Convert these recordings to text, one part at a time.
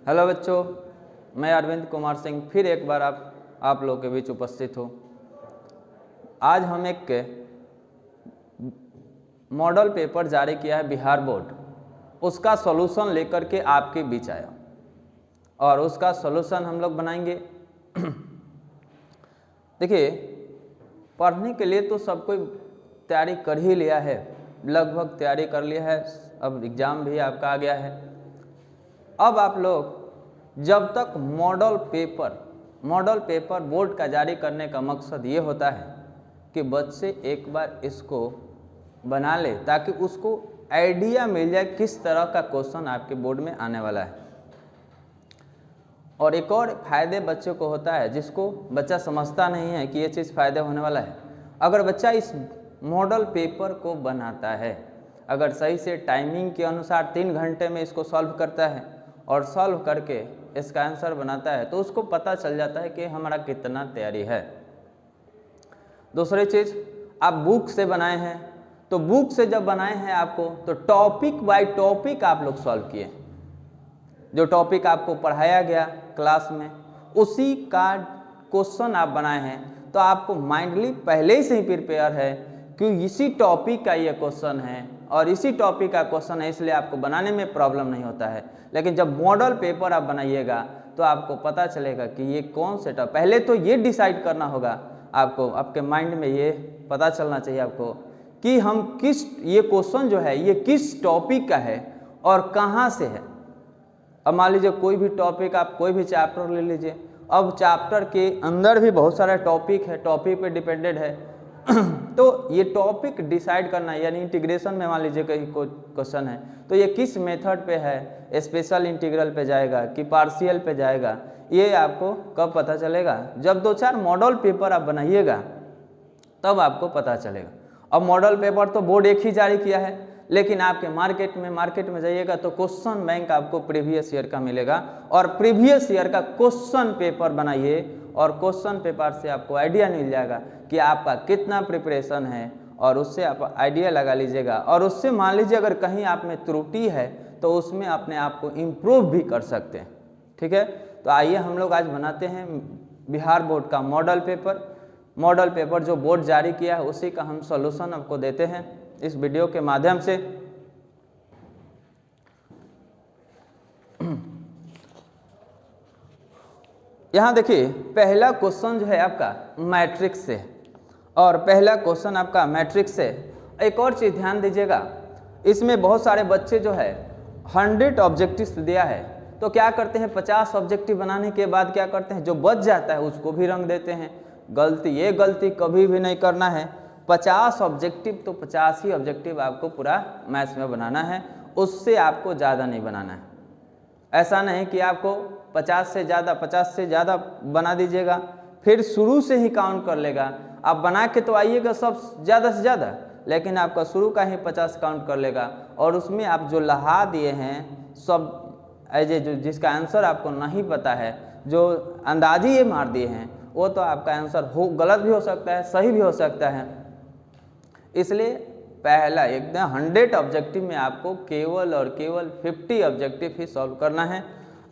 Hello बच्चों, मैं अरविंद कुमार सिंह फिर एक बार आप लोगों के बीच उपस्थित हूँ। आज हम एक मॉडल पेपर जारी किया है बिहार बोर्ड, उसका सॉल्यूशन लेकर के आपके बीच आया और उसका सॉल्यूशन हम लोग बनाएंगे। देखिए, पढ़ने के लिए तो सब कोई तैयारी कर ही लिया है, लगभग तैयारी कर लिया है, अब एग्ज़ाम भी आपका आ गया है। अब आप लोग जब तक मॉडल पेपर बोर्ड का जारी करने का मकसद ये होता है कि बच्चे एक बार इसको बना ले ताकि उसको आइडिया मिल जाए किस तरह का क्वेश्चन आपके बोर्ड में आने वाला है। और एक और फायदे बच्चों को होता है जिसको बच्चा समझता नहीं है कि ये चीज़ फ़ायदा होने वाला है। अगर बच्चा इस मॉडल पेपर को बनाता है, अगर सही से टाइमिंग के अनुसार 3 घंटे में इसको सॉल्व करता है और सॉल्व करके इसका आंसर बनाता है, तो उसको पता चल जाता है कि हमारा कितना तैयारी है। दूसरी चीज़, आप बुक से बनाए हैं, तो बुक से जब बनाए हैं आपको, तो टॉपिक बाय टॉपिक आप लोग सॉल्व किए। जो टॉपिक आपको पढ़ाया गया क्लास में उसी का क्वेश्चन आप बनाए हैं, तो आपको माइंडली पहले से ही प्रिपेयर है कि इसी टॉपिक का ये क्वेश्चन है और इसी टॉपिक का क्वेश्चन है, इसलिए आपको बनाने में प्रॉब्लम नहीं होता है। लेकिन जब मॉडल पेपर आप बनाइएगा तो आपको पता चलेगा कि ये कौन से टॉपिक, पहले तो ये डिसाइड करना होगा आपको, आपके माइंड में ये पता चलना चाहिए आपको कि हम किस, ये क्वेश्चन जो है ये किस टॉपिक का है और कहाँ से है। अब मान लीजिए कोई भी टॉपिक, आप कोई भी चैप्टर ले लीजिए, अब चैप्टर के अंदर भी बहुत सारा टॉपिक है, टॉपिक पे डिपेंडेड है। तो ये टॉपिक डिसाइड करना है, यानी इंटीग्रेशन में मान लीजिए कहीं कोई क्वेश्चन है तो ये किस मेथड पे है, स्पेशल इंटीग्रल पे जाएगा कि पार्शियल पे जाएगा, ये आपको कब पता चलेगा? जब 2-4 मॉडल पेपर आप बनाइएगा तब आपको पता चलेगा। अब मॉडल पेपर तो बोर्ड एक ही जारी किया है, लेकिन आपके मार्केट में जाइएगा तो क्वेश्चन बैंक आपको प्रीवियस ईयर का मिलेगा और प्रीवियस ईयर का क्वेश्चन पेपर बनाइए और क्वेश्चन पेपर से आपको आइडिया मिल जाएगा कि आपका कितना प्रिपरेशन है और उससे आप आइडिया लगा लीजिएगा। और उससे मान लीजिए अगर कहीं आप में त्रुटि है तो उसमें अपने आप को इम्प्रूव भी कर सकते हैं। ठीक है, तो आइए हम लोग आज बनाते हैं बिहार बोर्ड का मॉडल पेपर जो बोर्ड जारी किया है उसी का हम सॉल्यूशन आपको देते हैं इस वीडियो के माध्यम से। यहाँ देखिए, पहला क्वेश्चन जो है आपका मैट्रिक्स से, और पहला क्वेश्चन आपका मैट्रिक्स से। एक और चीज़ ध्यान दीजिएगा, इसमें बहुत सारे बच्चे जो है 100 ऑब्जेक्टिव्स दिया है, तो क्या करते हैं 50 ऑब्जेक्टिव बनाने के बाद क्या करते हैं, जो बच जाता है उसको भी रंग देते हैं। ये गलती कभी भी नहीं करना है। 50 ऑब्जेक्टिव तो 50 ही ऑब्जेक्टिव आपको पूरा मैथ्स में बनाना है, उससे आपको ज़्यादा नहीं बनाना है। ऐसा नहीं कि आपको 50 से ज़्यादा बना दीजिएगा फिर शुरू से ही काउंट कर लेगा। आप बना के तो आइएगा सब ज़्यादा से ज़्यादा, लेकिन आपका शुरू का ही 50 काउंट कर लेगा और उसमें आप जो लहा दिए हैं सब जो जिसका आंसर आपको नहीं पता है, जो अंदाजी ये मार दिए हैं, वो तो आपका आंसर गलत भी हो सकता है, सही भी हो सकता है। इसलिए पहला एकदम 100 ऑब्जेक्टिव में आपको केवल और केवल 50 ऑब्जेक्टिव ही सॉल्व करना है।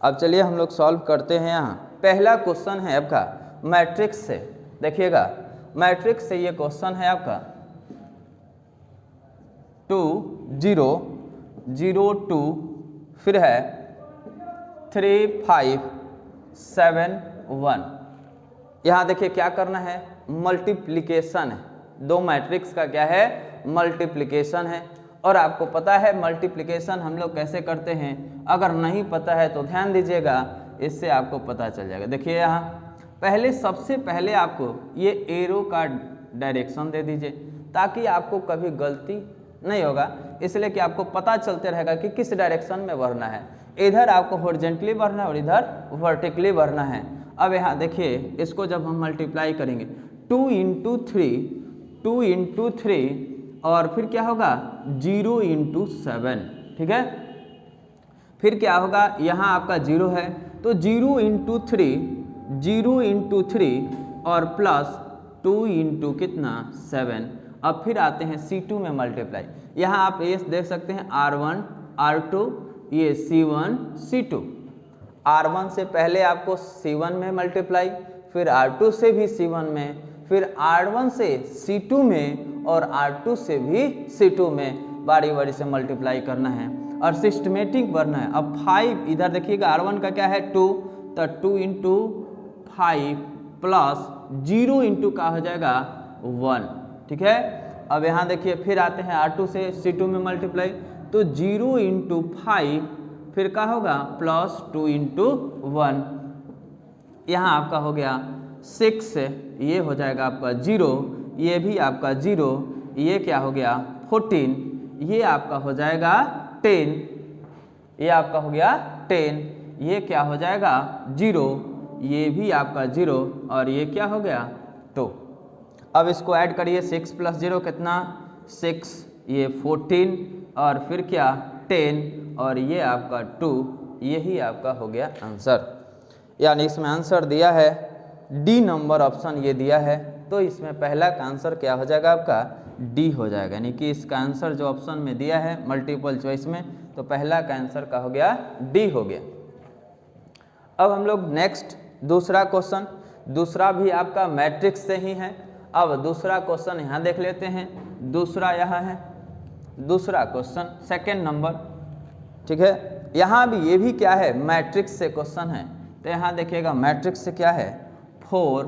अब चलिए हम लोग सॉल्व करते हैं। यहाँ पहला क्वेश्चन है आपका मैट्रिक्स से। देखिएगा, मैट्रिक्स से ये क्वेश्चन है आपका 2 0 0 2 फिर है 3 5 7 1। यहाँ देखिए क्या करना है, मल्टीप्लिकेशन है। दो मैट्रिक्स का क्या है, मल्टीप्लिकेशन है। और आपको पता है मल्टीप्लिकेशन हम लोग कैसे करते हैं, अगर नहीं पता है तो ध्यान दीजिएगा, इससे आपको पता चल जाएगा। देखिए यहाँ सबसे पहले आपको ये एरो का डायरेक्शन दे दीजिए ताकि आपको कभी गलती नहीं होगा, इसलिए कि आपको पता चलते रहेगा कि किस डायरेक्शन में बढ़ना है। इधर आपको हॉरिजॉन्टली बढ़ना है और इधर वर्टिकली बढ़ना है। अब यहाँ देखिए, इसको जब हम मल्टीप्लाई करेंगे 2 इंटू 3 और फिर क्या होगा 0 इंटू 7। ठीक है, फिर क्या होगा, यहाँ आपका 0 है तो 0 इंटू 3 और प्लस 2 इंटू कितना 7। अब फिर आते हैं C2 में मल्टीप्लाई। यहाँ आप ये देख सकते हैं R1 R2 ये C1 C2। R1 से पहले आपको C1 में मल्टीप्लाई, फिर R2 से भी C1 में, फिर R1 से C2 में और R2 से भी C2 में बारी बारी से मल्टीप्लाई करना है और सिस्टमेटिक बढ़ना है। अब 5 इधर देखिएगा, R1 का क्या है 2, तो 2 इंटू 5 प्लस 0 इंटू का हो जाएगा 1, ठीक है। अब यहाँ देखिए फिर आते हैं R2 से C2 में मल्टीप्लाई, तो 0 इंटू 5 फिर क्या होगा प्लस 2 इंटू 1, यहाँ आपका हो गया 6, ये हो जाएगा आपका 0, ये भी आपका 0, ये क्या हो गया 14, ये आपका हो जाएगा 10, ये आपका हो गया 10, ये क्या हो जाएगा 0, ये भी आपका 0 और ये क्या हो गया 2। अब इसको ऐड करिए, 6 प्लस 0 कितना 6, ये 14 और फिर क्या 10 और ये आपका 2, यही आपका हो गया आंसर। यानी इसमें आंसर दिया है डी नंबर ऑप्शन ये दिया है, तो इसमें पहला का आंसर क्या हो जाएगा आपका डी हो जाएगा। यानी कि इसका आंसर जो ऑप्शन में दिया है मल्टीपल चॉइस में, तो पहला का आंसर का हो गया डी हो गया। अब हम लोग नेक्स्ट दूसरा क्वेश्चन, दूसरा भी आपका मैट्रिक्स से ही है। अब दूसरा क्वेश्चन यहाँ देख लेते हैं, दूसरा यहाँ है, दूसरा क्वेश्चन सेकेंड नंबर, ठीक है। यहाँ भी ये भी क्या है मैट्रिक्स से क्वेश्चन है, तो यहाँ देखिएगा मैट्रिक्स से क्या है 4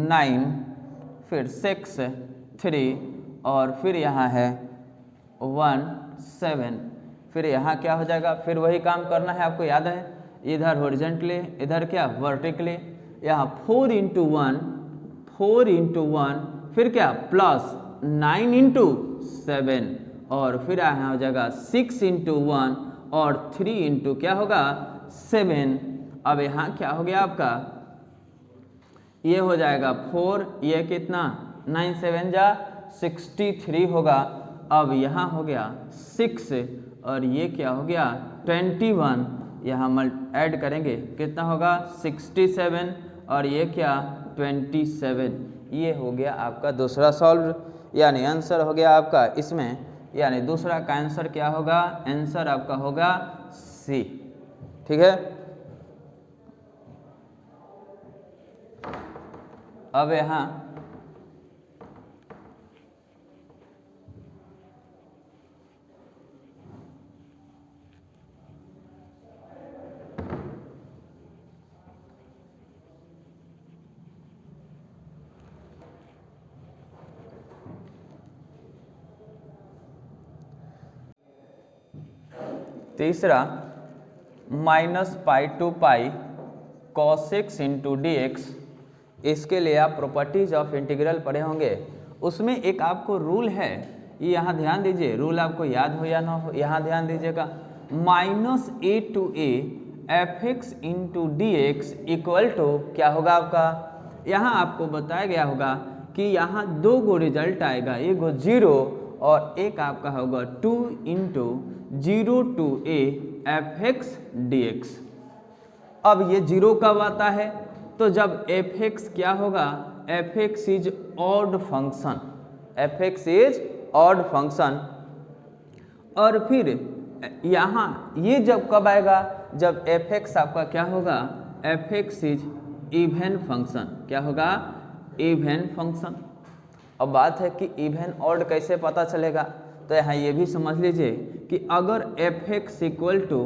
9 फिर 6 3 और फिर यहाँ है 1 7, फिर यहाँ क्या हो जाएगा, फिर वही काम करना है, आपको याद है इधर हॉरिजॉन्टली इधर क्या वर्टिकली, यहाँ 4 इंटू 1 4 इंटू 1 फिर क्या प्लस 9 इंटू 7 और फिर यहाँ हो जाएगा 6 इंटू 1 और 3 इंटू क्या होगा 7। अब यहाँ क्या हो गया आपका, ये हो जाएगा 4, ये कितना 9 7 जा 63 होगा। अब यहाँ हो गया 6 और ये क्या हो गया 21, यहाँ ऐड करेंगे कितना होगा 67 और ये क्या 27, ये हो गया आपका दूसरा सॉल्व, यानी आंसर हो गया आपका इसमें, यानी दूसरा का आंसर क्या होगा, आंसर आपका होगा सी, ठीक है। अब यहाँ तीसरा -pi to pi cos x into d x, इसके लिए आप प्रॉपर्टीज ऑफ इंटीग्रल पढ़े होंगे, उसमें एक आपको रूल है, ये यहाँ ध्यान दीजिए, रूल आपको याद हो या ना हो, यहाँ ध्यान दीजिएगा, -a to a f x into d x equal to क्या होगा आपका, यहाँ आपको बताया गया होगा कि यहाँ दो गो रिजल्ट आएगा, एक गो 0 और एक आपका होगा 2 into 0 to a f x d x. अब ये 0 कब आता है, तो जब एफ एक्स क्या होगा, F x is odd function, F x is odd function. और फिर यहाँ ये जब कब आएगा, जब एफ एक्स आपका क्या होगा, F x is even function, क्या होगा इवन फंक्शन। अब बात है कि इवन ऑड कैसे पता चलेगा, तो यहाँ ये भी समझ लीजिए कि अगर f x equal to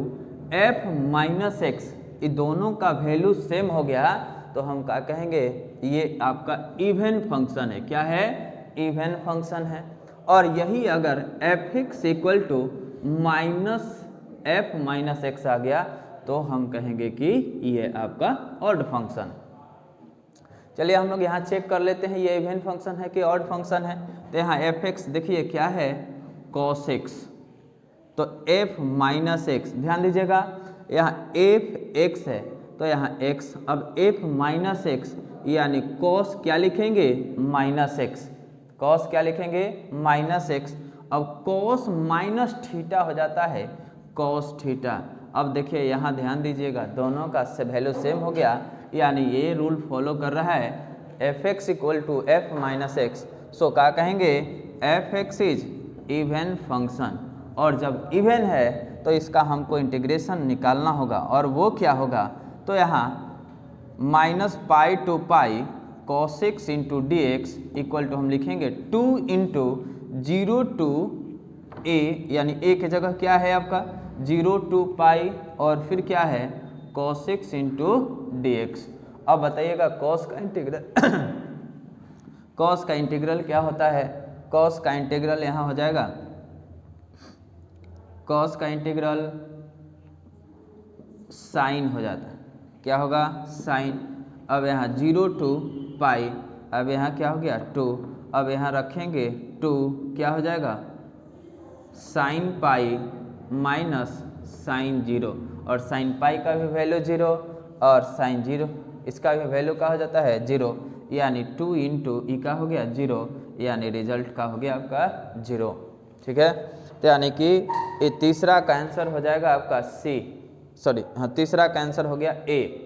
f minus x, ये दोनों का वैल्यू सेम हो गया तो हम क्या कहेंगे, ये आपका इवन फंक्शन है, क्या है इवन फंक्शन है। और यही अगर f x equal to minus f minus x आ गया तो हम कहेंगे कि ये आपका ऑड फंक्शन। चलिए हम लोग यहाँ चेक कर लेते हैं ये इवन फंक्शन है कि ऑड फंक्शन है। तो यहाँ एफ एक्स देखिए क्या है cos x, तो f माइनस एक्स, ध्यान दीजिएगा यहाँ एफ एक्स है तो यहाँ x, अब f माइनस एक्स यानी cos क्या लिखेंगे माइनस एक्स, cos क्या लिखेंगे माइनस एक्स। अब cos माइनस थीटा हो जाता है cos थीटा। अब देखिए यहाँ ध्यान दीजिएगा दोनों का वैल्यू सेम हो गया, यानी ये रूल फॉलो कर रहा है f x equal to f minus x. So क्या कहेंगे f x is even function, और जब इवन है तो इसका हमको इंटीग्रेशन निकालना होगा, और वो क्या होगा तो यहाँ minus pi to pi cos x into d x equal to हम लिखेंगे 2 इंटू 0 टू a, यानी a की जगह क्या है आपका 0 टू पाई और फिर क्या है cos x into d x. अब बताइएगा cos का इंटीग्रल cos का इंटीग्रल क्या होता है? cos का इंटीग्रल यहाँ हो जाएगा cos का इंटीग्रल साइन हो जाता है, क्या होगा साइन। अब यहाँ 0 टू पाई, अब यहाँ क्या हो गया 2, अब यहाँ रखेंगे 2, क्या हो जाएगा साइन पाई माइनस साइन 0, और साइन पाई का भी वैल्यू 0 और साइन 0 इसका भी वैल्यू का हो जाता है 0, यानी 2 इंटू ई का हो गया 0, यानी रिजल्ट का हो गया आपका 0। ठीक है, तो यानी कि ये तीसरा का आंसर हो जाएगा आपका सी, सॉरी हाँ तीसरा का आंसर हो गया ए।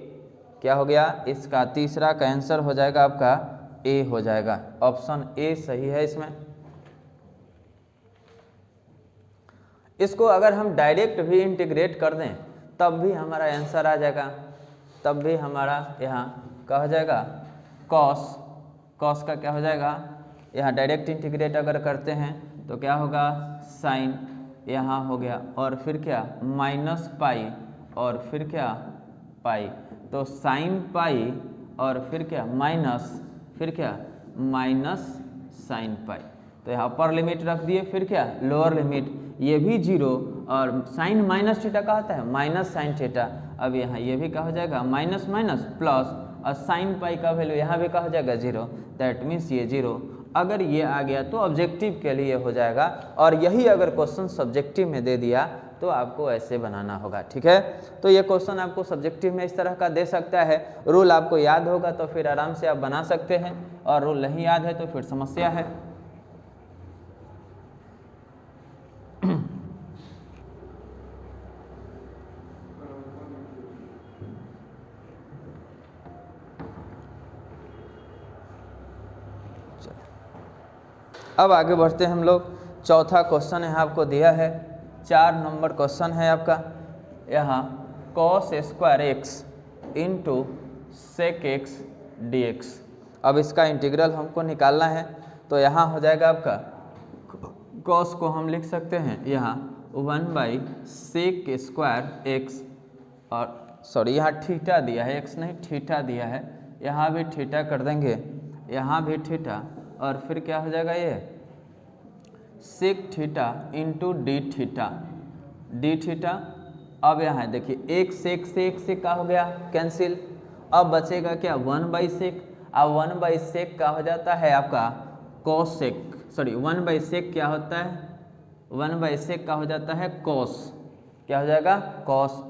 क्या हो गया? इसका तीसरा का आंसर हो जाएगा आपका ए हो जाएगा, ऑप्शन ए सही है इसमें। इसको अगर हम डायरेक्ट भी इंटीग्रेट कर दें तब भी हमारा आंसर आ जाएगा, तब भी हमारा यहाँ क्या हो जाएगा कॉस का क्या हो जाएगा, यहाँ डायरेक्ट इंटीग्रेट अगर करते हैं तो क्या होगा साइन, यहाँ हो गया और फिर क्या माइनस पाई और फिर क्या पाई, तो साइन पाई और फिर क्या माइनस, फिर क्या माइनस साइन पाई। तो यहाँ अपर लिमिट रख दिए, फिर क्या लोअर लिमिट, ये भी 0 और साइन माइनस थीटा का होता है माइनस साइन थीटा। अब यहाँ ये भी क्या हो जाएगा माइनस माइनस प्लस, और साइन पाई का वैल्यू यहाँ भी क्या हो जाएगा 0, दैट मीन्स ये 0। अगर ये आ गया तो ऑब्जेक्टिव के लिए हो जाएगा, और यही अगर क्वेश्चन सब्जेक्टिव में दे दिया तो आपको ऐसे बनाना होगा। ठीक है, तो ये क्वेश्चन आपको सब्जेक्टिव में इस तरह का दे सकता है। रूल आपको याद होगा तो फिर आराम से आप बना सकते हैं, और रूल नहीं याद है तो फिर समस्या है। अब आगे बढ़ते हैं हम लोग। चौथा क्वेश्चन यहाँ आपको दिया है, 4 नंबर क्वेश्चन है आपका। यहाँ cos square x into sec x d x. अब इसका इंटीग्रल हमको निकालना है, तो यहाँ हो जाएगा आपका cos को हम लिख सकते हैं यहाँ 1/सेक स्क्वायर एक्स, और सॉरी यहाँ थीटा दिया है, एक्स नहीं थीटा दिया है, यहाँ भी थीटा कर देंगे, यहाँ भी थीटा, और फिर क्या हो जाएगा ये sec theta into d theta, d theta. अब यहाँ देखिए एक सेक से एक सेक का हो गया कैंसिल, अब बचेगा क्या 1/सेक। अब 1/सेक का हो जाता है आपका कॉस सेक, सॉरी 1/सेक क्या होता है 1/सेक का हो जाता है कॉस, क्या हो जाएगा कॉस,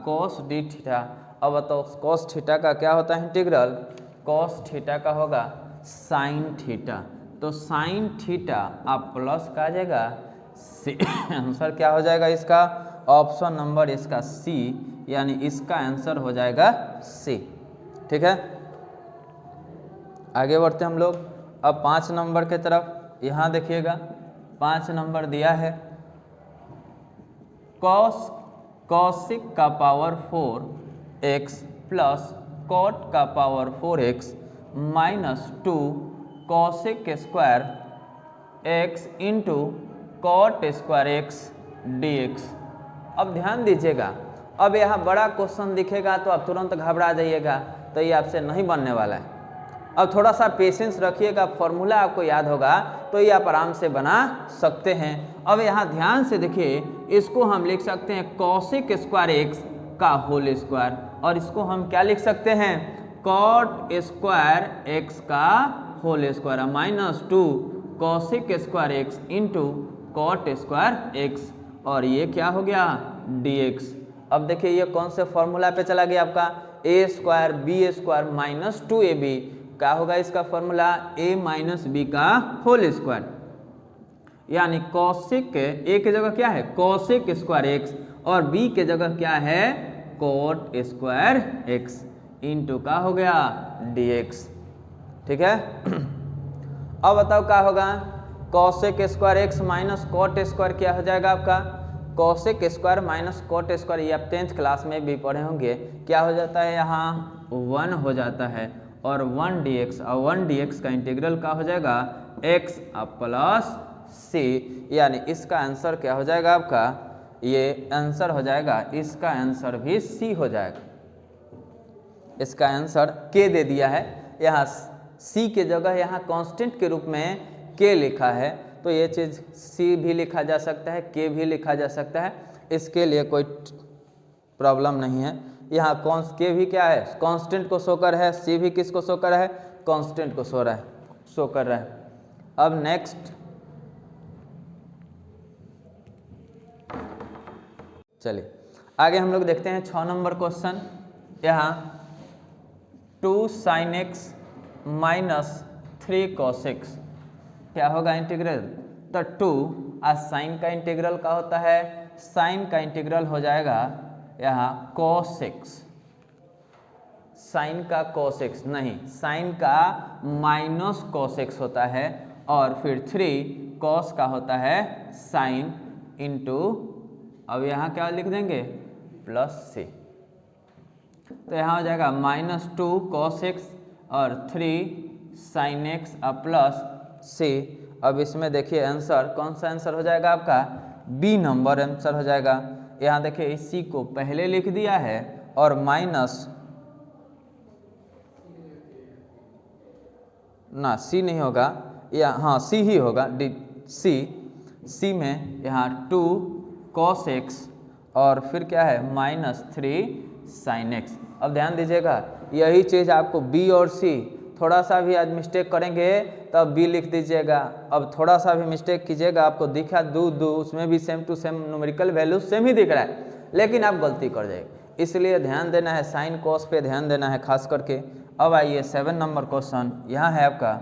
कॉस डी थीटा। अब बताओ कॉस थीटा का क्या होता है इंटीग्रल, कॉस थीटा का होगा साइन थीटा, तो साइन थीटा आप प्लस का आ जाएगा सी। आंसर क्या हो जाएगा इसका, ऑप्शन नंबर इसका सी, यानी इसका आंसर हो जाएगा सी। ठीक है, आगे बढ़ते हम लोग अब 5 नंबर के तरफ। यहाँ देखिएगा 5 नंबर दिया है कॉसिक का पावर 4x प्लस कॉट का power 4x minus 2 cosec square x into cot square x d x. अब ध्यान दीजिएगा, अब यहाँ बड़ा क्वेश्चन दिखेगा तो आप तुरंत घबरा जाइएगा, तो ये आपसे नहीं बनने वाला है। अब थोड़ा सा पेशेंस रखिएगा, फॉर्मूला आपको याद होगा तो ये आप आराम से बना सकते हैं। अब यहाँ ध्यान से देखिए, इसको हम लिख सकते हैं कॉसिक स्क्वायर एक्स का होल स्क्वायर, और इसको हम क्या लिख सकते हैं कॉट स्क्वायर एक्स का whole square minus 2 cosec square x into cot square x, और ये क्या हो गया dx। अब देखिए ये कौन से फॉर्मूला पे चला गया आपका a square b square minus 2ab, क्या होगा इसका फॉर्मूला a माइनस बी का होल स्क्वायर, यानी कॉसिक a की जगह क्या है कॉसिक स्क्वायर एक्स और b के जगह क्या है कॉट स्क्वायर एक्स इंटू का हो गया dx। ठीक है, अब बताओ क्या होगा cosec square x minus cot square क्या हो जाएगा आपका cosec square minus cot square, ये आप 10th क्लास में भी पढ़े होंगे, क्या हो जाता है यहाँ 1 हो जाता है और 1 dx, और 1 dx का इंटीग्रल क्या हो जाएगा x प्लस c, यानी इसका आंसर क्या हो जाएगा आपका, ये आंसर हो जाएगा, इसका आंसर भी c हो जाएगा। इसका आंसर k दे दिया है, यहाँ c के जगह यहाँ कांस्टेंट के रूप में k लिखा है, तो ये चीज़ c भी लिखा जा सकता है, k भी लिखा जा सकता है, इसके लिए कोई प्रॉब्लम नहीं है। यहाँ k भी क्या है, कांस्टेंट को शो कर है, c भी किसको शो कर है, कांस्टेंट को शो कर रहा है। अब नेक्स्ट चलिए आगे हम लोग देखते हैं 6 नंबर क्वेश्चन। यहाँ 2 sin x minus 3 cos x क्या होगा इंटीग्रल, तो 2 साइन का इंटीग्रल का होता है, साइन का इंटीग्रल हो जाएगा यहाँ cos x, साइन का cos x नहीं, साइन का माइनस cos x होता है, और फिर 3 cos का होता है साइन इंटू, अब यहाँ क्या लिख देंगे प्लस c, तो यहाँ हो जाएगा -2 cos x और 3 sin x प्लस c। अब इसमें देखिए आंसर कौन सा आंसर हो जाएगा आपका, बी नंबर आंसर हो जाएगा। यहाँ देखिए इस c को पहले लिख दिया है और माइनस ना c नहीं होगा, या हाँ c ही होगा, c में यहाँ 2 cos x और फिर क्या है -3 sin x। अब ध्यान दीजिएगा यही चीज़ आपको b और c, थोड़ा सा भी आज मिस्टेक करेंगे तब b लिख दीजिएगा, अब थोड़ा सा भी मिस्टेक कीजिएगा आपको दिखा दो उसमें भी same to same numerical value same ही दिख रहा है, लेकिन आप गलती कर जाएंगे, इसलिए ध्यान देना है, साइन कॉस पे ध्यान देना है खास करके। अब आइए 7 नंबर क्वेश्चन, यहाँ है आपका,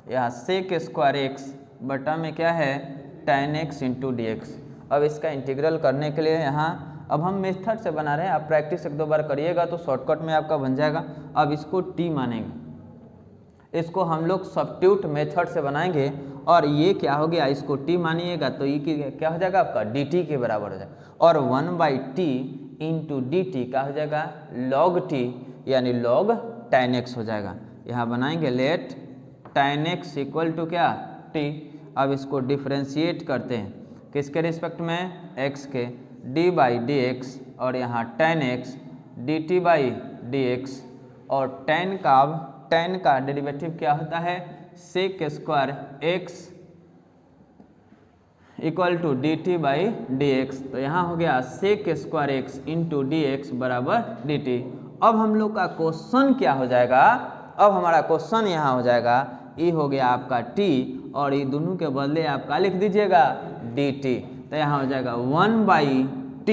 यहाँ सेक स्क्वायर एक्स बटा में क्या है tan x into d x. अब इसका इंटीग्रल करने के लिए यहाँ अब हम मेथड से बना रहे हैं, आप प्रैक्टिस 1-2 बार करिएगा तो शॉर्टकट में आपका बन जाएगा। अब इसको t मानेंगे, इसको हम लोग सब्स्टिट्यूट मेथड से बनाएंगे, और ये क्या हो गया, इसको t मानिएगा तो ये क्या हो जाएगा आपका dt के बराबर हो जाएगा, और 1/t इंटू dt क्या हो जाएगा log t, यानी log tan x हो जाएगा। यहाँ बनाएंगे let tan x equal to क्या t। अब इसको डिफ्रेंशिएट करते हैं किसके रिस्पेक्ट में, x के, d/dx, और यहाँ tan x dt/dx, और tan का डेरिवेटिव क्या होता है sec square x equal to dt/dx, तो यहाँ हो गया sec square x into dx बराबर dt। अब हम लोग का क्वेश्चन क्या हो जाएगा, अब हमारा क्वेश्चन यहाँ हो जाएगा, ये हो गया आपका t और ये दोनों के बदले आपका लिख दीजिएगा dt, तो यहाँ हो जाएगा 1/t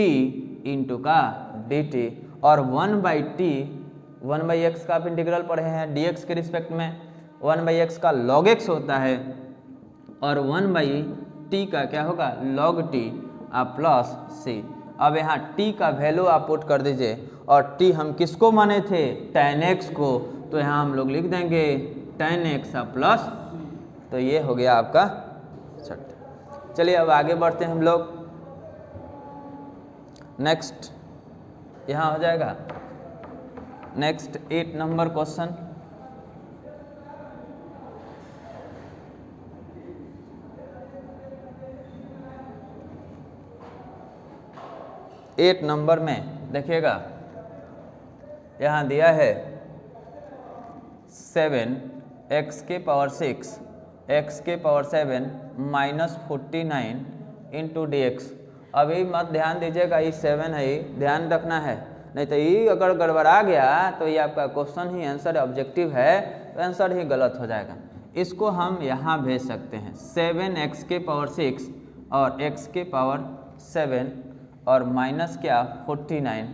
इंटू का dt, और 1/x का आप इंटीग्रल पढ़े हैं dx के रिस्पेक्ट में, 1/x का log x होता है, और 1/t का क्या होगा log t प्लस c। अब यहाँ t का वैल्यू आप पुट कर दीजिए, और t हम किसको माने थे tan x को, तो यहाँ हम लोग लिख देंगे tan x प्लस, तो ये हो गया आपका छठ। चलिए अब आगे बढ़ते हैं हम लोग, नेक्स्ट यहाँ हो जाएगा next 8 number question. Eight number में देखिएगा यहाँ दिया है 7x⁶ x⁴ -49 इंटू dx। अभी मत ध्यान दीजिएगा, ये 7 है, ध्यान रखना है, नहीं तो ये अगर गड़बड़ा गया तो ये आपका क्वेश्चन ही आंसर ऑब्जेक्टिव है तो आंसर ही गलत हो जाएगा। इसको हम यहाँ भेज सकते हैं 7x⁶ और x⁴ और माइनस क्या 49।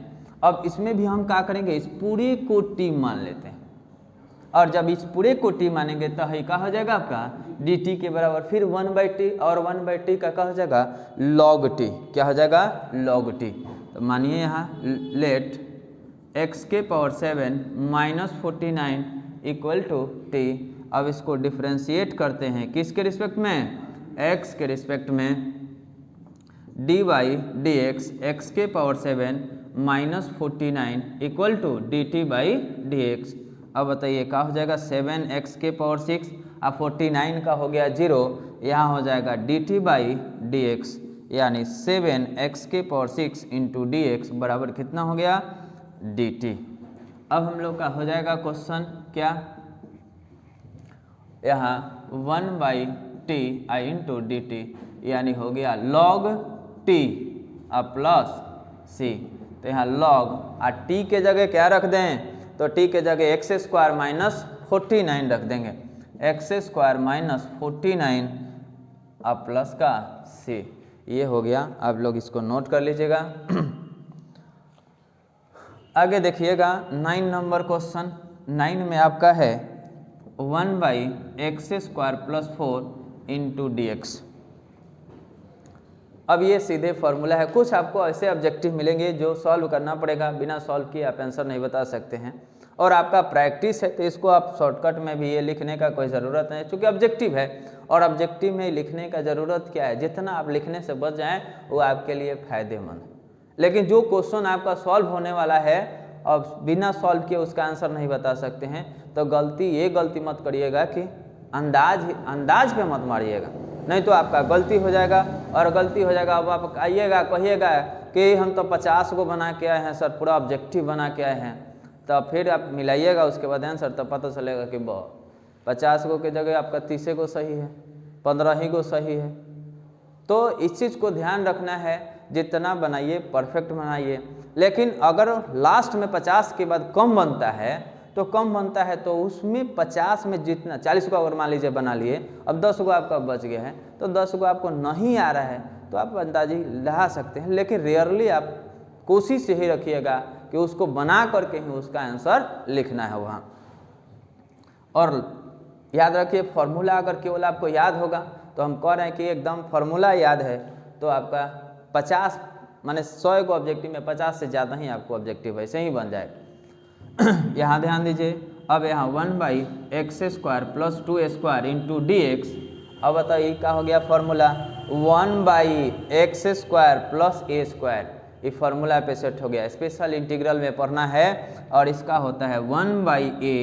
अब इसमें भी हम क्या करेंगे, इस पूरे को t मान लेते हैं, और जब इस पूरे को t मानेंगे तो है क्या हो जाएगा आपका dt के बराबर, फिर 1/t और 1/t का क्या हो जाएगा log t, क्या हो जाएगा log t। तो मानिए यहाँ late x⁴ -49 equal to t। अब इसको डिफ्रेंशिएट करते हैं किसके रिस्पेक्ट में, x के रिस्पेक्ट में, d by d x x के power 7 minus 49 equal to d t by d x. अब बताइए क्या हो जाएगा, 7x के पावर 6 अब 49 का हो गया 0, यहाँ हो जाएगा D t by d x, यानी 7x के पावर 6 इंटू डी एक्स बराबर कितना हो गया, डी टी। अब हम लोग का हो जाएगा क्वेश्चन क्या, यहाँ 1/t आई इंटू डी टी, यानी हो गया log t अब प्लस c। तो यहाँ log t के जगह क्या रख दें, तो t के जगह एक्स स्क्वायर माइनस 49 रख देंगे, एक्स स्क्वायर माइनस 49 अब प्लस का c। ये हो गया, आप लोग इसको नोट कर लीजिएगा। आगे देखिएगा 9 नंबर क्वेश्चन। 9 में आपका है 1/x² plus 4 into d x. अब ये सीधे फॉर्मूला है, कुछ आपको ऐसे ऑब्जेक्टिव मिलेंगे जो सॉल्व करना पड़ेगा, बिना सॉल्व किए आप आंसर नहीं बता सकते हैं। और आपका प्रैक्टिस है तो इसको आप शॉर्टकट में भी ये लिखने का कोई ज़रूरत नहीं, क्योंकि ऑब्जेक्टिव है और ऑब्जेक्टिव में लिखने का ज़रूरत क्या है, जितना आप लिखने से बच जाएं वो आपके लिए फ़ायदेमंद है। लेकिन जो क्वेश्चन आपका सॉल्व होने वाला है और बिना सॉल्व किए उसका आंसर नहीं बता सकते हैं, तो ये गलती मत करिएगा कि अंदाज पे मत मारिएगा, नहीं तो आपका गलती हो जाएगा। और गलती हो जाएगा, अब आप आइएगा कहिएगा कि हम तो 50 को बना के आए हैं सर, पूरा ऑब्जेक्टिव बना के आए हैं, तो फिर आप मिलाइएगा उसके बाद आंसर, तब पता चलेगा कि 50 को के जगह आपका 30 को सही है, 15 ही को सही है। तो इस चीज़ को ध्यान रखना है, जितना बनाइए परफेक्ट बनाइए। लेकिन अगर लास्ट में 50 के बाद कम बनता है तो उसमें 50 में जितना 40 को अगर मान लीजिए बना लिए, अब 10 को आपका बच गया है, तो 10 को आपको नहीं आ रहा है तो आप अंदाजी लगा सकते हैं। लेकिन रेयरली आप कोशिश यही रखिएगा कि उसको बना करके ही उसका आंसर लिखना है वहाँ। और याद रखिए फॉर्मूला अगर केवल आपको याद होगा, तो हम कह रहे हैं कि एकदम फार्मूला याद है तो आपका 50 माने 100 को ऑब्जेक्टिव में 50 से ज़्यादा ही आपको ऑब्जेक्टिव ऐसे ही बन जाएगा। यहाँ ध्यान दीजिए, अब यहाँ 1/x² plus 2² into d x. अब बताइए क्या हो गया फॉर्मूला, 1/x² प्लस a²। ये फार्मूला पे सेट हो गया, स्पेशल इंटीग्रल में पढ़ना है और इसका होता है 1/a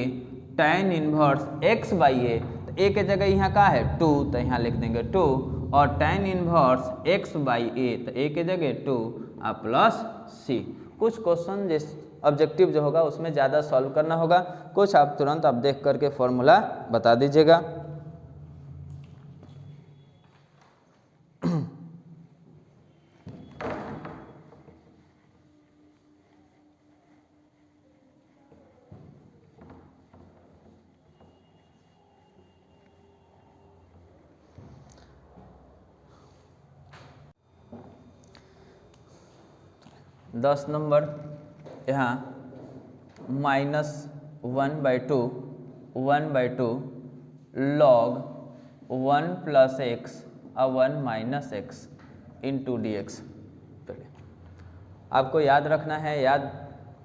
tan इनवर्स x/a। तो a के जगह यहाँ का है 2, तो यहाँ लिख देंगे 2, और tan इनवर्स x/a, तो a के जगह 2 और प्लस c। कुछ क्वेश्चन जिस ऑब्जेक्टिव जो होगा उसमें ज़्यादा सॉल्व करना होगा, कुछ आप तुरंत आप देख करके फॉर्मूला बता दीजिएगा। दस नंबर, यहाँ -1/2 log 1 + x और 1 - x इंटू डी एक्स। आपको याद रखना है,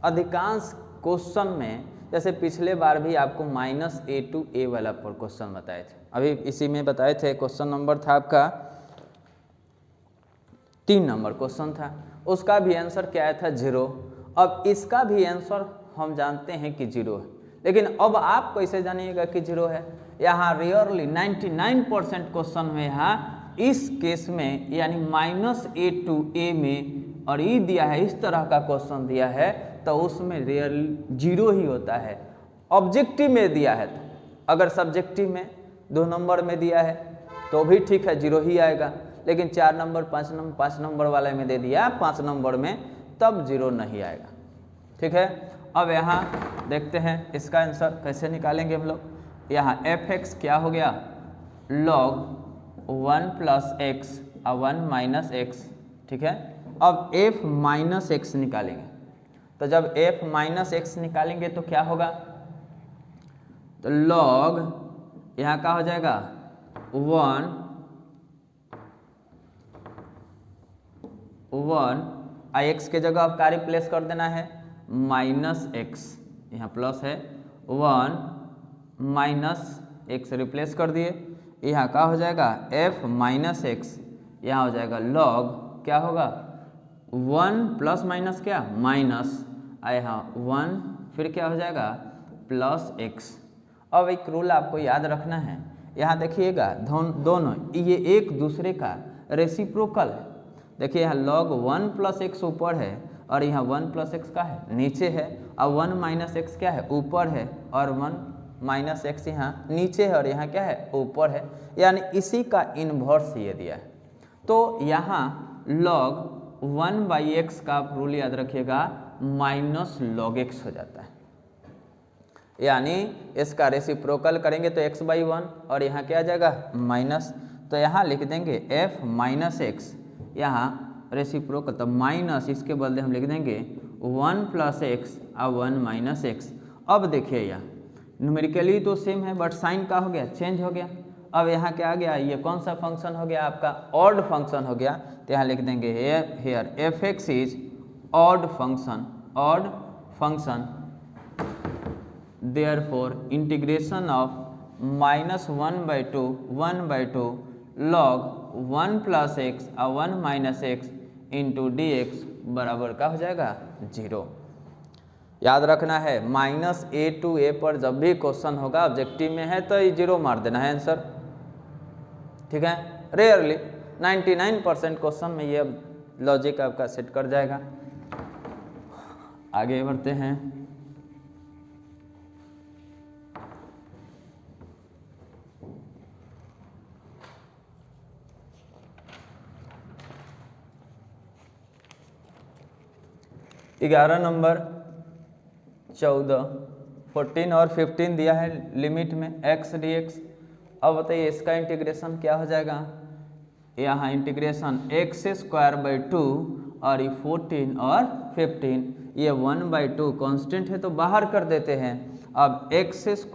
अधिकांश क्वेश्चन में, जैसे पिछले बार भी आपको -a to a वाला पर क्वेश्चन बताए थे, अभी इसी में बताए थे। क्वेश्चन नंबर था आपका 3 नंबर क्वेश्चन था, उसका भी आंसर क्या आया था 0। अब इसका भी आंसर हम जानते हैं कि 0 है, लेकिन अब आप कैसे जानिएगा कि 0 है। यहाँ रियरली 99% क्वेश्चन में यहाँ इस केस में यानी -a to a में, और ये दिया है इस तरह का क्वेश्चन दिया है तो उसमें रियरली 0 ही होता है। ऑब्जेक्टिव में दिया है, तो अगर सब्जेक्टिव में 2 नंबर में दिया है तो भी ठीक है 0 ही आएगा, लेकिन 4 नंबर 5 नंबर वाले में दे दिया 5 नंबर में, तब 0 नहीं आएगा। ठीक है, अब यहाँ देखते हैं इसका आंसर कैसे निकालेंगे हम लोग। यहाँ fx क्या हो गया, log 1 + x और 1 - x। ठीक है, अब f - x निकालेंगे, तो जब f - x निकालेंगे तो क्या होगा, तो log यहाँ का हो जाएगा 1 x के जगह अब क्या रिप्लेस कर देना है -x, यहाँ प्लस है 1 - x रिप्लेस कर दिए, यहाँ क्या हो जाएगा f - x, यहाँ हो जाएगा log क्या होगा 1 प्लस माइनस क्या माइनस आए हाँ 1 फिर क्या हो जाएगा प्लस x। अब एक रूल आपको याद रखना है, यहाँ देखिएगा दोनों ये एक दूसरे का रेसिप्रोकल है। देखिए यहाँ log 1 प्लस x ऊपर है और यहाँ 1 प्लस x का है नीचे है, और 1 माइनस x क्या है ऊपर है, और 1 माइनस x यहाँ नीचे है और यहाँ क्या है ऊपर है, यानी इसी का इन्वर्स ये दिया है। तो यहाँ log 1/x का आप रूल याद रखिएगा माइनस log x हो जाता है, यानी इसका रेसिप्रोकल करेंगे तो x/1 और यहाँ क्या आ जाएगा माइनस। तो यहाँ लिख देंगे f माइनस एक्स, यहाँ रेसिप्रोकल तो माइनस, इसके बदले हम लिख देंगे 1 प्लस एक्स और 1 माइनस एक्स। अब देखिए यहाँ न्यूमेरिकली तो सेम है बट साइन का हो गया चेंज हो गया। अब यहाँ क्या आ गया, ये कौन सा फंक्शन हो गया आपका ऑड फंक्शन हो गया, तो यहाँ लिख देंगे here f(x) is odd function therefore integration of -1/2 log 1 plus x और 1 माइनस एक्स इंटू dx बराबर का हो जाएगा 0। याद रखना है -a to a पर जब भी क्वेश्चन होगा ऑब्जेक्टिव में है तो ये 0 मार देना है आंसर, ठीक है। रेयरली 99% क्वेश्चन में ये लॉजिक आपका सेट कर जाएगा। आगे बढ़ते हैं। ग्यारह नंबर 14, 14 और 15 दिया है लिमिट में x dx। अब बताइए इसका इंटीग्रेशन क्या हो जाएगा, यहाँ इंटीग्रेशन x² 2 और ये 14 और 15, ये 1/2 कांस्टेंट है तो बाहर कर देते हैं। अब x²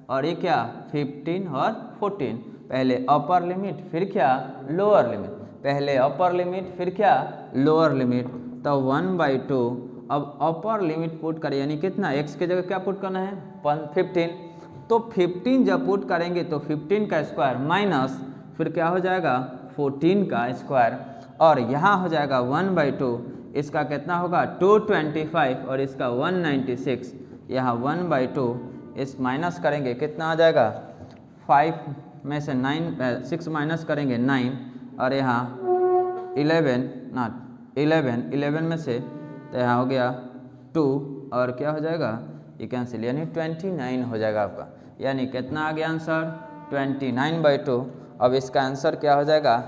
और ये क्या 15 और 14, पहले अपर लिमिट फिर क्या लोअर लिमिट, पहले अपर लिमिट फिर क्या लोअर लिमिट, तो 1/2। अब अपर लिमिट पुट करें यानी कितना x के जगह क्या पुट करना है 15, तो 15 जब पुट करेंगे तो 15 का स्क्वायर माइनस फिर क्या हो जाएगा 14 का स्क्वायर, और यहाँ हो जाएगा 1/2, इसका कितना होगा 225 और इसका 196, यहाँ 1/2 इस माइनस करेंगे कितना आ जाएगा 5 में से 6 माइनस करेंगे 9, और यहाँ 11 में से तो यहाँ हो गया 2 और क्या हो जाएगा ये कैंसिल, यानी 29 हो जाएगा आपका, यानी कितना आ गया आंसर 29/2। अब इसका आंसर क्या हो जाएगा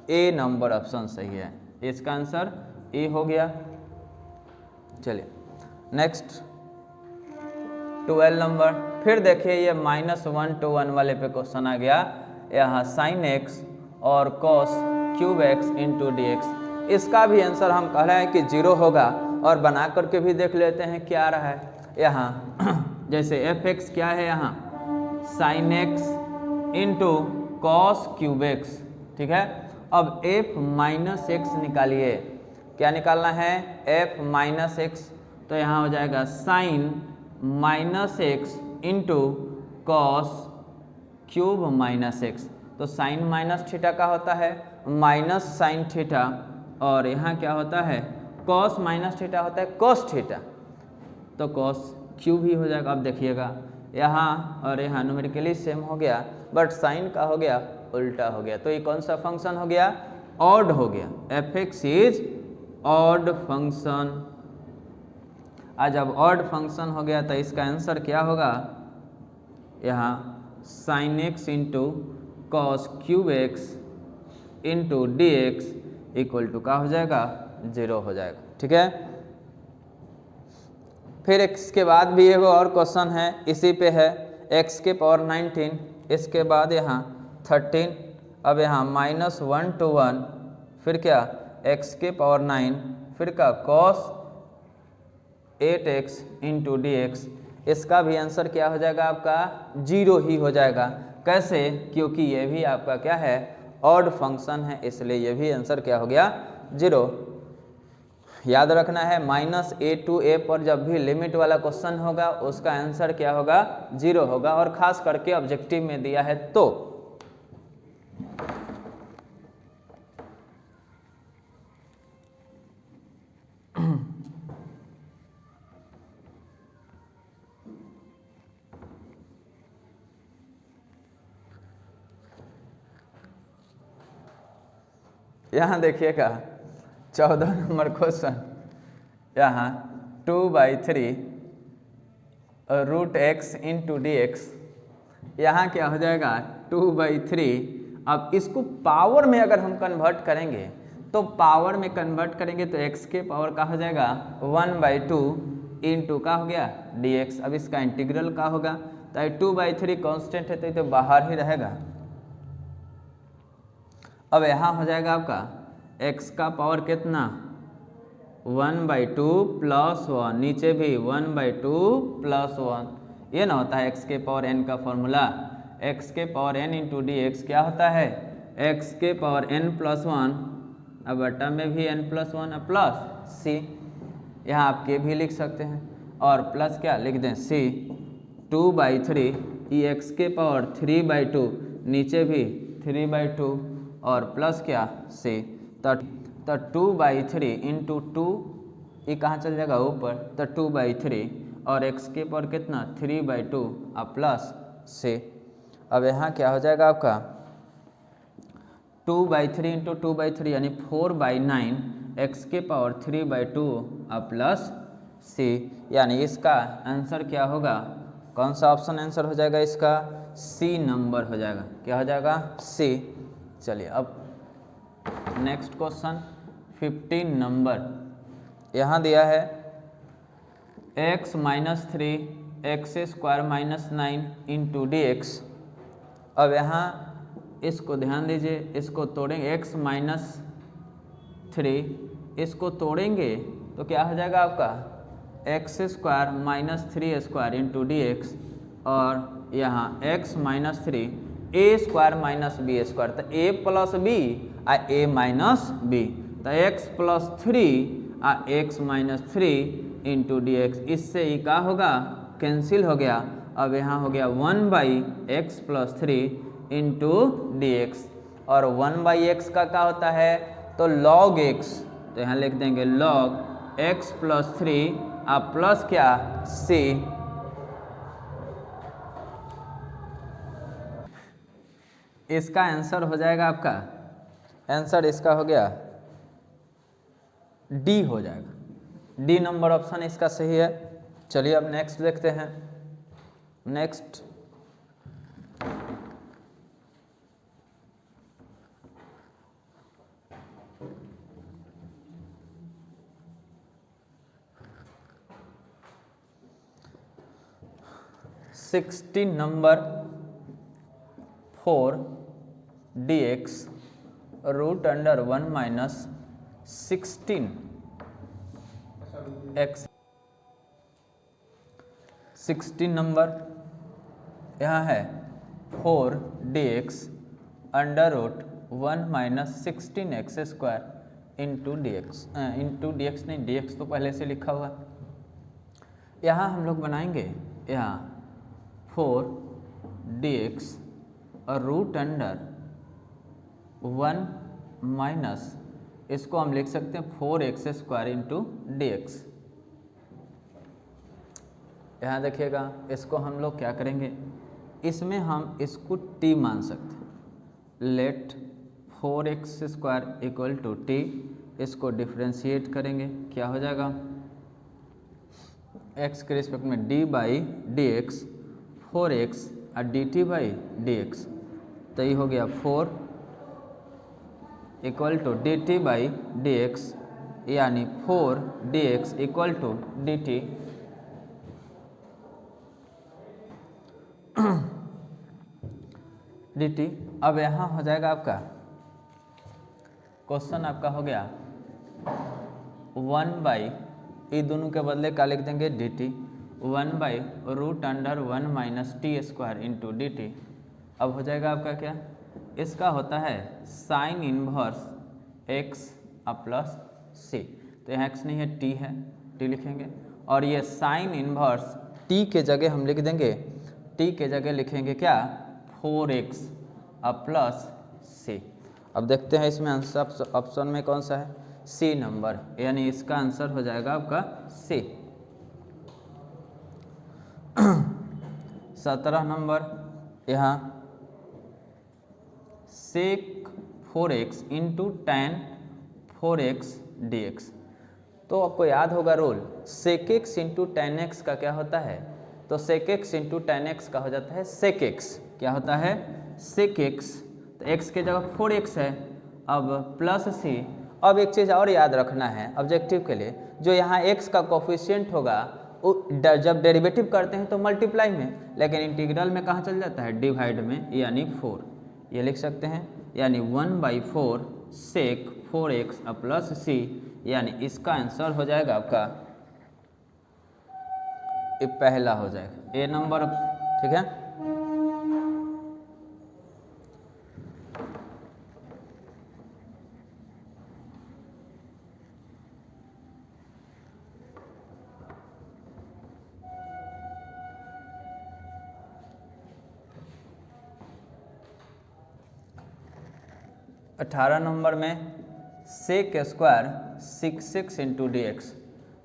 ए नंबर ऑप्शन सही है, इसका आंसर ए हो गया। चलिए नेक्स्ट 12 नंबर, फिर देखिए ये -1 to 1 वाले पे क्वेश्चन आ गया, यहाँ sin x और cos cube x into dx। इसका भी आंसर हम कह रहे हैं कि 0 होगा, और बना करके भी देख लेते हैं क्या रहा है। यहाँ जैसे f(x) क्या है यहाँ sin x into cos cube x, ठीक है। अब f माइनस एक्स निकालिए, क्या निकालना है f माइनस एक्स, तो यहाँ हो जाएगा sin minus x into cos cube minus x. तो साइन माइनस थीटा का होता है माइनस साइन थीटा, और यहाँ क्या होता है कॉस माइनस थीटा होता है कॉस थीटा, तो कॉस क्यूब ही हो जाएगा। अब देखिएगा यहाँ और यहाँ न्यूमेरिकली सेम हो गया बट साइन का हो गया उल्टा हो गया, तो ये कौन सा फंक्शन हो गया ऑड हो गया, f(x) इज ऑड फंक्शन। आज जब ऑड फंक्शन हो गया तो इसका आंसर क्या होगा, यहाँ sin x into cos cube x into dx equal to का हो जाएगा 0 हो जाएगा, ठीक है। फिर इसके बाद भी एक और क्वेश्चन है इसी पे है, x के पावर 19, इसके बाद यहाँ 13, अब यहाँ -1 to 1 फिर क्या x के पावर 9 फिर का cos 8x इंटू dx। इसका भी आंसर क्या हो जाएगा आपका 0 ही हो जाएगा। कैसे, क्योंकि ये भी आपका क्या है ऑड फंक्शन है, इसलिए ये भी आंसर क्या हो गया 0। याद रखना है -a to a पर जब भी लिमिट वाला क्वेश्चन होगा उसका आंसर क्या होगा 0 होगा, और खास करके ऑब्जेक्टिव में दिया है तो। यहाँ देखिएगा 14 नंबर क्वेश्चन, यहाँ 2/3 √x इंटू डी एक्स, यहाँ क्या हो जाएगा 2/3। अब इसको पावर में अगर हम कन्वर्ट करेंगे तो पावर में कन्वर्ट करेंगे तो x के पावर का हो जाएगा 1/2 इंटू का हो गया dx। अब इसका इंटीग्रल का होगा, तो 2/3 कांस्टेंट है तो ये तो बाहर ही रहेगा। अब यहाँ हो जाएगा आपका x का पावर कितना 1/2 प्लस 1, नीचे भी 1/2 प्लस 1, ये ना होता है x के पावर n का फॉर्मूला। x के power n into d x क्या होता है x के पावर n प्लस 1, अब बटा में भी n प्लस 1 प्लस c, यहाँ आप के भी लिख सकते हैं, और प्लस क्या लिख दें c 2/3 ये x के पावर 3/2, नीचे भी 3/2 और प्लस क्या c, तो 2/3 इंटू 2 ये कहाँ चल जाएगा ऊपर, तो 2/3 और x के पावर कितना 3/2 और प्लस c। अब यहाँ क्या हो जाएगा आपका 2/3 इंटू 2/3 यानी 4/9 x के पावर 3/2 और प्लस c, यानी इसका आंसर क्या होगा, कौन सा ऑप्शन आंसर हो जाएगा इसका, सी नंबर हो जाएगा। क्या हो जाएगा सी। चलिए अब नेक्स्ट क्वेश्चन 15 नंबर, यहाँ दिया है x - 3 x² - 9 into d x. अब यहाँ इसको ध्यान दीजिए, इसको तोड़ेंगे x - 3 इसको तोड़ेंगे तो क्या हो जाएगा आपका x² - 3² इंटू डी एक्स, और यहाँ x - 3 a² - b², तो a प्लस b आ a माइनस b, तो x प्लस 3 आ x - 3 इंटू डी एक्स, इससे ये क्या होगा कैंसिल हो गया। अब यहाँ हो गया 1/x + 3 इंटू डी एक्स, और 1/x का क्या होता है तो log x, तो यहाँ लिख देंगे log x + 3 आ प्लस क्या c। इसका आंसर हो जाएगा आपका, आंसर इसका हो गया डी हो जाएगा, डी नंबर ऑप्शन इसका सही है। चलिए अब नेक्स्ट देखते हैं। Next number 4 dx √1 - 16 x। 16 number यहाँ है 4 dx √1 - 16x² into d x, नहीं dx तो पहले से लिखा हुआ। यहाँ हम लोग बनाएंगे यहाँ 4 dx √1 - इसको हम लिख सकते हैं 4x² इंटू डी एक्स। यहाँ देखिएगा इसको हम लोग क्या करेंगे, इसमें हम इसको t मान सकते हैं। Let 4x² equal to t, इसको डिफ्रेंशिएट करेंगे क्या हो जाएगा x के रिस्पेक्ट में d/dx 4x और dt/dx, तो ये हो गया 4 इक्वल टू dt/dx, यानी 4 dx equal to dt। dt अब यहाँ हो जाएगा आपका क्वेश्चन आपका हो गया 1/, ये दोनों के बदले क्या लिख देंगे dt, 1/√1 - t² इंटू dt। अब हो जाएगा आपका क्या, इसका होता है sine inverse x plus c, तो यहाँ x नहीं है t है, t लिखेंगे, और ये साइन इनवर्स t के जगह हम लिख देंगे, t के जगह लिखेंगे क्या 4x प्लस c। अब देखते हैं इसमें आंसर ऑप्शन में कौन सा है, सी नंबर, यानी इसका आंसर हो जाएगा आपका सी। 17 नंबर यहाँ sec 4x into ten 4x dx। तो आपको याद होगा rule, sec x into ten x का क्या होता है, तो sec x into ten x का हो जाता है sec x। क्या होता है, sec x। तो x के जगह 4x है, अब प्लस c। अब एक चीज़ और याद रखना है ऑब्जेक्टिव के लिए, जो यहाँ x का कोफिशिएंट होगा जब डेरिवेटिव करते हैं तो मल्टीप्लाई में, लेकिन इंटीग्रल में कहाँ चल जाता है, डिवाइड में, यानी 4। ये लिख सकते हैं, यानी 1/4 sec 4x प्लस c, यानी इसका आंसर हो जाएगा आपका ये पहला हो जाएगा ए नंबर। ठीक है, अठारह नंबर में sec square 6 into d x.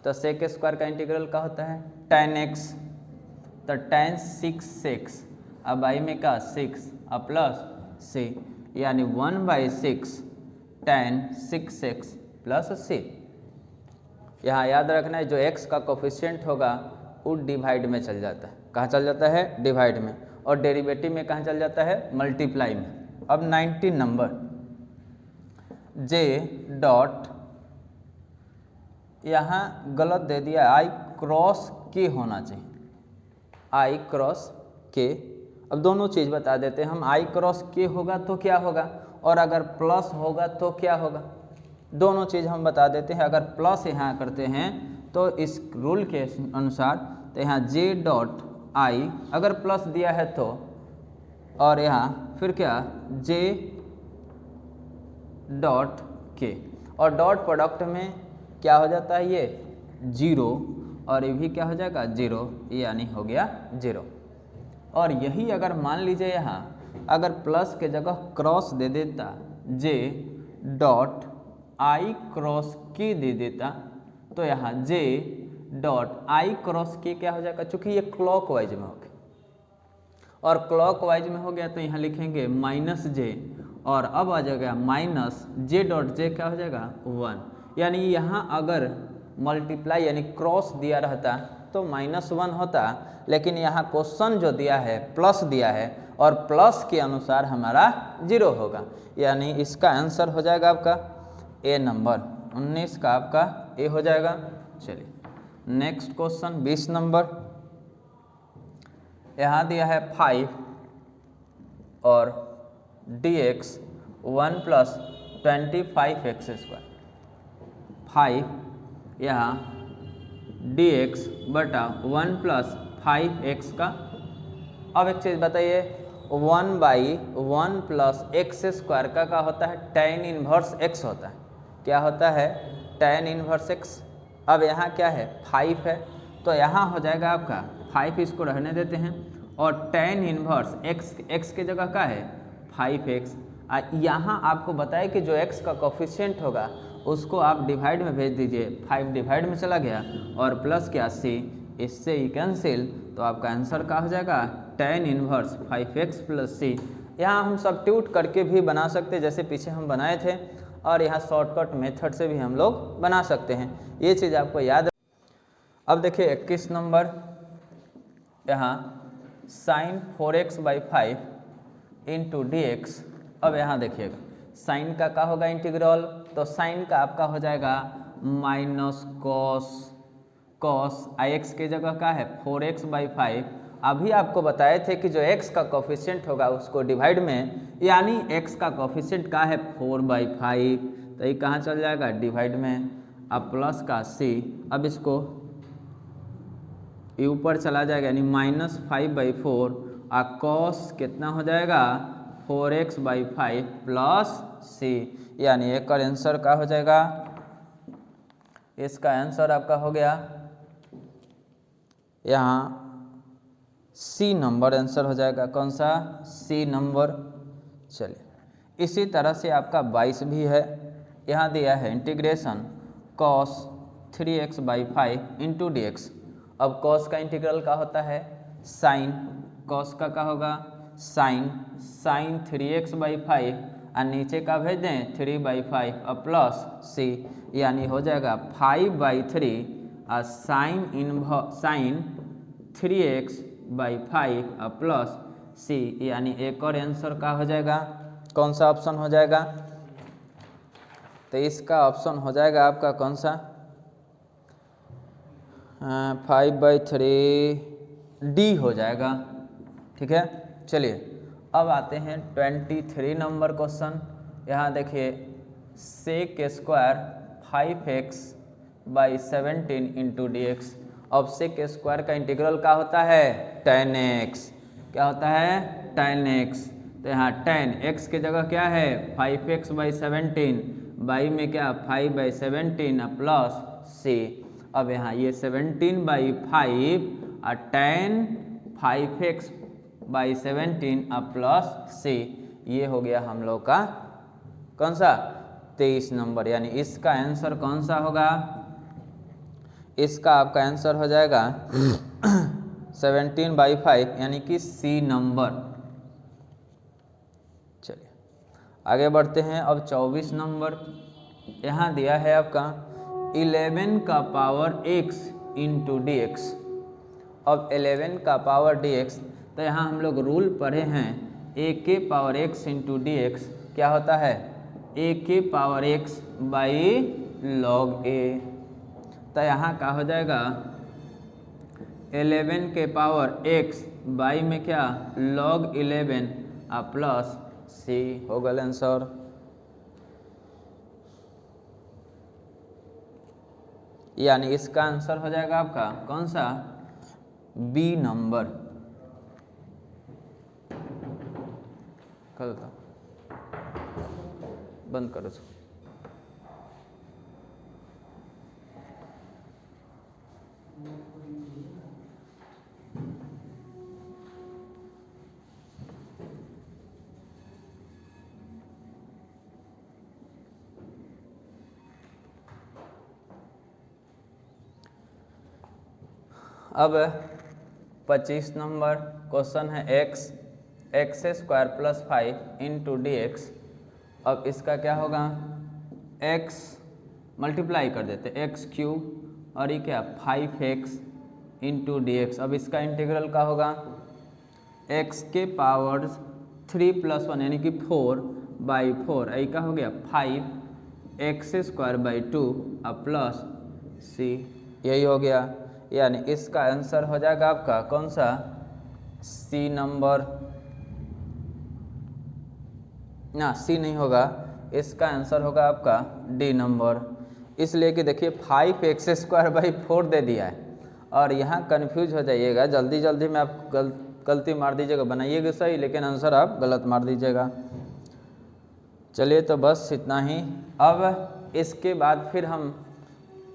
तो सेक स्क्वायर का इंटीग्रल क्या होता है, tan x। तो tan 6 अब आई में का 6 और प्लस c, यानी 1/6 tan 6x प्लस c। यहाँ याद रखना है जो x का कोफिशिएंट होगा वो डिवाइड में चल जाता है। कहाँ चल जाता है, डिवाइड में, और डेरिवेटिव में कहाँ चल जाता है, मल्टीप्लाई में। अब 19 नंबर j डॉट, यहाँ गलत दे दिया, i क्रॉस k होना चाहिए, i क्रॉस k। अब दोनों चीज़ बता देते हैं हम, i क्रॉस k होगा तो क्या होगा, और अगर प्लस होगा तो क्या होगा, दोनों चीज़ हम बता देते हैं। अगर प्लस यहाँ करते हैं तो इस रूल के अनुसार, तो यहाँ j डॉट i अगर प्लस दिया है तो, और यहाँ फिर क्या j डॉट के, और डॉट प्रोडक्ट में क्या हो जाता है, ये 0, और ये भी क्या हो जाएगा 0, यानी हो गया 0। और यही अगर मान लीजिए यहाँ अगर प्लस के जगह क्रॉस दे देता, j dot i cross k दे देता, तो यहाँ j dot i cross k क्या हो जाएगा, चूँकि ये क्लॉक वाइज में हो गया, और क्लॉक वाइज में हो गया तो यहाँ लिखेंगे माइनस j, और अब आ जाएगा माइनस j डॉट j क्या हो जाएगा 1। यानी यहाँ अगर मल्टीप्लाई यानी क्रॉस दिया रहता तो -1 होता, लेकिन यहाँ क्वेश्चन जो दिया है प्लस दिया है, और प्लस के अनुसार हमारा 0 होगा, यानी इसका आंसर हो जाएगा आपका ए नंबर। 19 का आपका ए हो जाएगा। चलिए नेक्स्ट क्वेश्चन 20 नंबर, यहाँ दिया है 5 और dx 1 प्लस 25x²। 5 यहाँ dx बटा 1 प्लस 5x का। अब एक चीज़ बताइए, 1/1 प्लस x² का क्या होता है, tan इनवर्स x होता है। क्या होता है, tan इनवर्स x। अब यहाँ क्या है 5 है, तो यहाँ हो जाएगा आपका 5, इसको रहने देते हैं, और tan इनवर्स x की जगह क्या है 5x। यहाँ आपको बताया कि जो x का कोफिशिएंट होगा उसको आप डिवाइड में भेज दीजिए, 5 डिवाइड में चला गया, और प्लस क्या c, इससे ही कैंसिल, तो आपका आंसर क्या हो जाएगा tan inverse 5x plus c। यहाँ हम सब्स्टिट्यूट करके भी बना सकते हैं जैसे पीछे हम बनाए थे, और यहाँ शॉर्टकट मेथड से भी हम लोग बना सकते हैं, ये चीज़ आपको याद। अब देखिए 21 नंबर, यहाँ sin 4x/5 इंटू dx। अब यहाँ देखिएगा साइन का क्या होगा इंटीग्रल, तो साइन का आपका हो जाएगा माइनस कॉस ix के जगह क्या है 4x/5। अभी आपको बताए थे कि जो x का कोफिशिएंट होगा उसको डिवाइड में, यानी x का कोफिशिएंट क्या है 4/5, तो ये कहाँ चल जाएगा डिवाइड में, अब प्लस का c, अब इसको ये ऊपर चला जाएगा, यानी -5/4, और कॉस कितना हो जाएगा 4x/5 प्लस c, यानी एक और आंसर का हो जाएगा, इसका आंसर आपका हो गया यहाँ सी नंबर आंसर हो जाएगा। कौन सा, सी नंबर। चलिए इसी तरह से आपका 22 भी है, यहाँ दिया है integration cos 3x/5 into dx। अब cos का इंटीग्रल का होता है साइन, cos का क्या होगा साइन 3x/5, और नीचे का भेज दें 3/5 और प्लस सी, यानी हो जाएगा 5/3 और साइन 3x/5 और प्लस सी, यानी एक और आंसर का हो जाएगा, कौन सा ऑप्शन हो जाएगा? तो इसका ऑप्शन हो जाएगा आपका कौन सा? 5/3 डी हो जाएगा। ठीक है, चलिए अब आते हैं 23 नंबर क्वेश्चन। यहाँ देखिए sec² 5x/17 इंटू dx। अब sec² का इंटीग्रल क्या होता है? tan x। क्या होता है? tan x। तो यहाँ tan x की जगह क्या है? 5x/17, y में क्या 5/17 प्लस c। अब यहाँ ये 17/5 और tan 5x/17 प्लस c, ये हो गया हम लोग का कौन सा? 23 नंबर। यानी इसका आंसर कौन सा होगा? इसका आपका आंसर हो जाएगा 17/5 यानी कि सी नंबर। चलिए आगे बढ़ते हैं। अब 24 नंबर यहाँ दिया है आपका 11 का पावर x इंटू dx। अब 11 का पावर dx, तो यहाँ हम लोग रूल पढ़े हैं a के पावर x इंटू dx क्या होता है? a के power x by log a। तो यहाँ क्या हो जाएगा? 11 के पावर x बाई में क्या log 11 और प्लस c हो गया आंसर। यानी इसका आंसर हो जाएगा आपका कौन सा? B number. कर दो, बंद करो। अब 25 नंबर क्वेश्चन है x² + 5 इंटू dx। अब इसका क्या होगा? x मल्टीप्लाई कर देते x³ और ये क्या 5x इंटू dx। अब इसका इंटीग्रल का होगा x के पावर 3 + 1 यानी कि 4/4, यही का हो गया 5x²/2 और प्लस c, यही हो गया। यानी इसका आंसर हो जाएगा आपका कौन सा? C number. ना, सी नहीं होगा, इसका आंसर होगा आपका डी नंबर। इसलिए कि देखिए 5x²/4 दे दिया है और यहाँ कन्फ्यूज हो जाइएगा। जल्दी जल्दी में आप गलती मार दीजिएगा, बनाइएगा सही लेकिन आंसर आप गलत मार दीजिएगा। चलिए तो बस इतना ही। अब इसके बाद फिर हम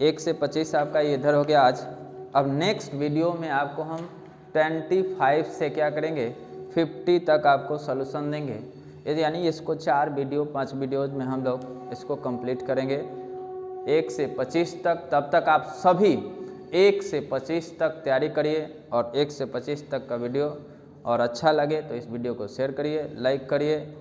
1 से 25 आपका इधर हो गया आज। अब नेक्स्ट वीडियो में आपको हम 25 से क्या करेंगे 50 तक आपको सॉल्यूशन देंगे। यानी इसको 4 वीडियो 5 वीडियोज में हम लोग इसको कंप्लीट करेंगे 1 से 25 तक। तब तक आप सभी 1 से 25 तक तैयारी करिए और 1 से 25 तक का वीडियो और अच्छा लगे तो इस वीडियो को शेयर करिए, लाइक करिए।